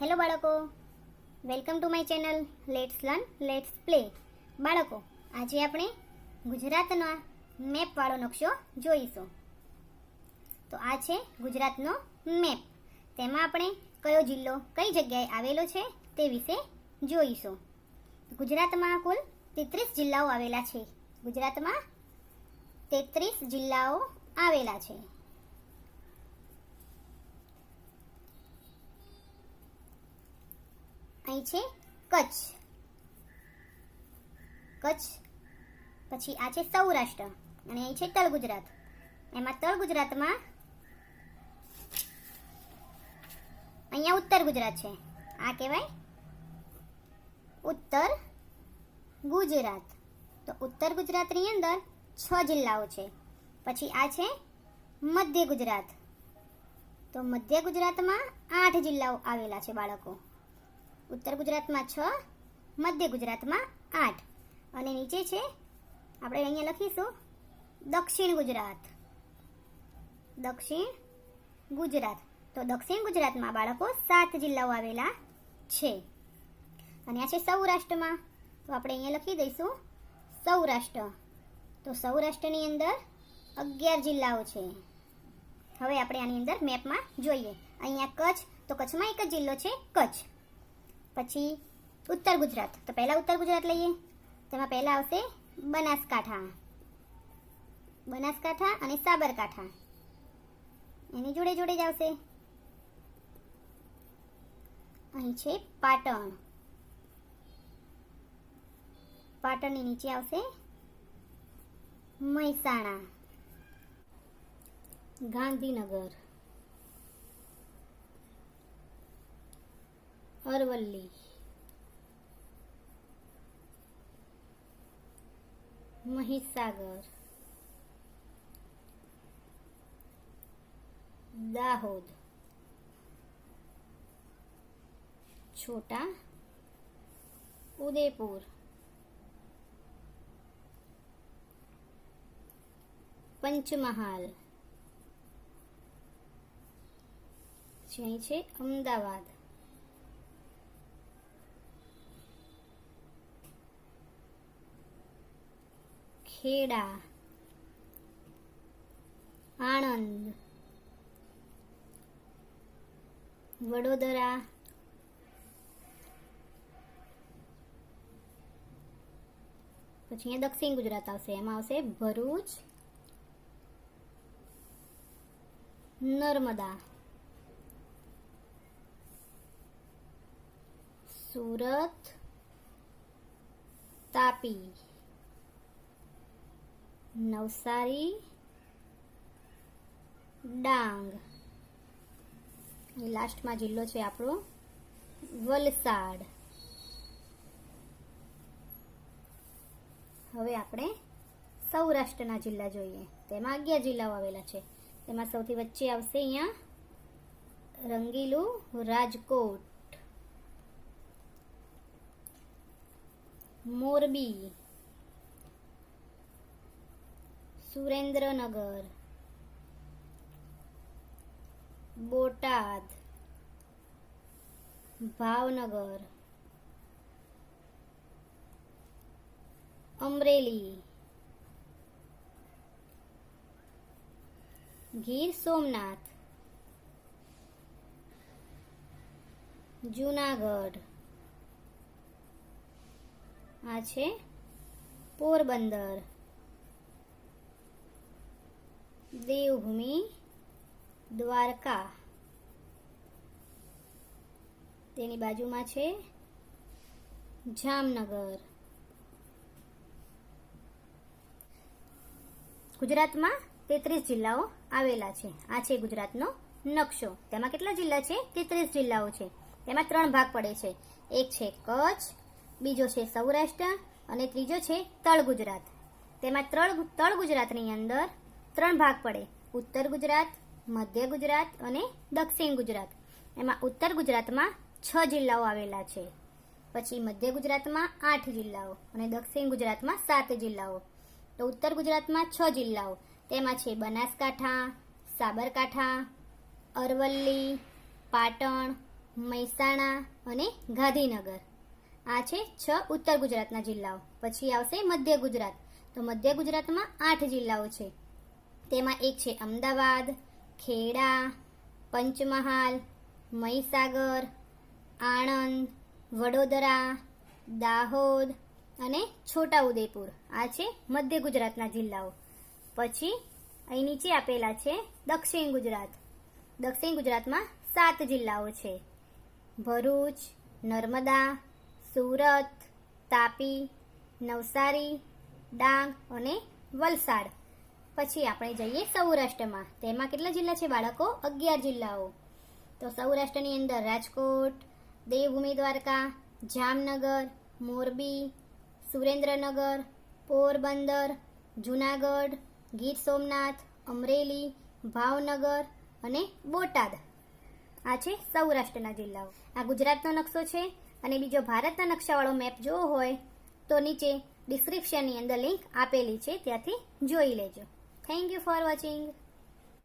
Hello બાળકો, welcome to my channel let's learn let's play. બાળકો, આજે આપણે ગુજરાતના મેપવાળો નકશો જોઈશું. તો આ છે ગુજરાતનો મેપ. તેમાં આપણે કયો જિલ્લો કઈ જગ્યાએ આવેલો છે તે વિશે જોઈશું. ગુજરાતમાં કુલ 33 જિલ્લાઓ આવેલા છે. ગુજરાતમાં 33 જિલ્લાઓ આવેલા છે. અહીં છે કચ્છ. પછી આ છે સૌરાષ્ટ્ર અને અહીં છે તળ ગુજરાત. એમાં તળ ગુજરાતમાં અહીંયા ઉત્તર ગુજરાત છે. આ કહેવાય ઉત્તર ગુજરાત. તો ઉત્તર ગુજરાતની અંદર 6 જિલ્લાઓ છે. પછી આ છે મધ્ય ગુજરાત. તો મધ્ય ગુજરાતમાં 8 જિલ્લાઓ આવેલા છે બાળકો. ઉત્તર ગુજરાતમાં 6, મધ્ય ગુજરાતમાં 8. અને નીચે છે આપણે અહીંયા લખીશું દક્ષિણ ગુજરાત. દક્ષિણ ગુજરાત. તો દક્ષિણ ગુજરાતમાં બાળકો 7 જિલ્લાઓ આવેલા છે. અને આ છે સૌરાષ્ટ્રમાં. તો આપણે અહીંયા લખી દઈશું સૌરાષ્ટ્ર. તો સૌરાષ્ટ્રની અંદર 11 જિલ્લાઓ છે. હવે આપણે આની અંદર મેપમાં જોઈએ. અહીંયા કચ્છ. તો કચ્છમાં એક જ જિલ્લો છે કચ્છ. પછી ઉત્તર ગુજરાત. તો પહેલા ઉત્તર ગુજરાત લઈએ. તેમાં પહેલા આવશે બનાસકાંઠા અને સાબરકાંઠા. એની જોડે જોડે જ આવશે. અહીં છે પાટણ. પાટણની નીચે આવશે મહેસાણા, ગાંધીનગર, અરવલ્લી, મહીસાગર, દાહોદ, છોટા ઉદેપુર, પંચમહાલ, અહીં છે અમદાવાદ, ખેડા, આણંદ, વડોદરા, પછી અહીંયા દક્ષિણ ગુજરાત આવશે. એમાં આવશે ભરૂચ, નર્મદા, સુરત, તાપી, નવસારી, ડાંગ. લાસ્ટમાં જિલ્લો છે આપણો વલસાડ. હવે આપણે સૌરાષ્ટ્રના જિલ્લા જોઈએ. તેમાં 11 જિલ્લાઓ આવેલા છે. તેમાં સૌથી વચ્ચે આવશે અહીંયા રંગીલું રાજકોટ, મોરબી, સુરેન્દ્રનગર, બોટાદ, ભાવનગર, અમરેલી, ગીર સોમનાથ, જૂનાગઢ, આ છે પોરબંદર, દેવભૂમિ દ્વારકા. તેની બાજુમાં છે જામનગર. ગુજરાતમાં 33 જિલ્લાઓ આવેલા છે. આ છે ગુજરાતનો નકશો. તેમાં કેટલા જિલ્લા છે? 33 જિલ્લાઓ છે. તેમાં 3 ભાગ પડે છે. એક છે કચ્છ, બીજો છે સૌરાષ્ટ્ર અને ત્રીજો છે તળ ગુજરાત. તેમાં તળ ગુજરાતની અંદર 3 ભાગ પડે: ઉત્તર ગુજરાત, મધ્ય ગુજરાત અને દક્ષિણ ગુજરાત. એમાં ઉત્તર ગુજરાતમાં 6 જિલ્લાઓ આવેલા છે. પછી મધ્ય ગુજરાતમાં 8 જિલ્લાઓ અને દક્ષિણ ગુજરાતમાં 7 જિલ્લાઓ. તો ઉત્તર ગુજરાતમાં 6 જિલ્લાઓ. તેમાં છે બનાસકાંઠા, સાબરકાંઠા, અરવલ્લી, પાટણ, મહેસાણા અને ગાંધીનગર. આ છે 6 ઉત્તર ગુજરાતના જિલ્લાઓ. પછી આવશે મધ્ય ગુજરાત. તો મધ્ય ગુજરાતમાં 8 જિલ્લાઓ છે. તેમાં એક છે અમદાવાદ, ખેડા, પંચમહાલ, મહીસાગર, આણંદ, વડોદરા, દાહોદ અને છોટાઉદેપુર. આ છે મધ્ય ગુજરાતના જિલ્લાઓ. પછી અહીં નીચે આપેલા છે દક્ષિણ ગુજરાત. દક્ષિણ ગુજરાતમાં 7 જિલ્લાઓ છે: ભરૂચ, નર્મદા, સુરત, તાપી, નવસારી, ડાંગ અને વલસાડ. પછી આપણે જઈએ સૌરાષ્ટ્રમાં. તેમાં કેટલા જિલ્લા છે બાળકો? 11 જિલ્લાઓ. તો સૌરાષ્ટ્રની અંદર રાજકોટ, દેવભૂમિ દ્વારકા, જામનગર, મોરબી, સુરેન્દ્રનગર, પોરબંદર, જુનાગઢ, ગીર સોમનાથ, અમરેલી, ભાવનગર અને બોટાદ. આ છે સૌરાષ્ટ્રના જિલ્લાઓ. આ ગુજરાતનો નકશો છે. અને બીજો ભારતના નકશાવાળો મેપ જોવો હોય તો નીચે ડિસ્ક્રિપ્શનની અંદર લિંક આપેલી છે, ત્યાંથી જોઈ લેજો. Thank you for watching.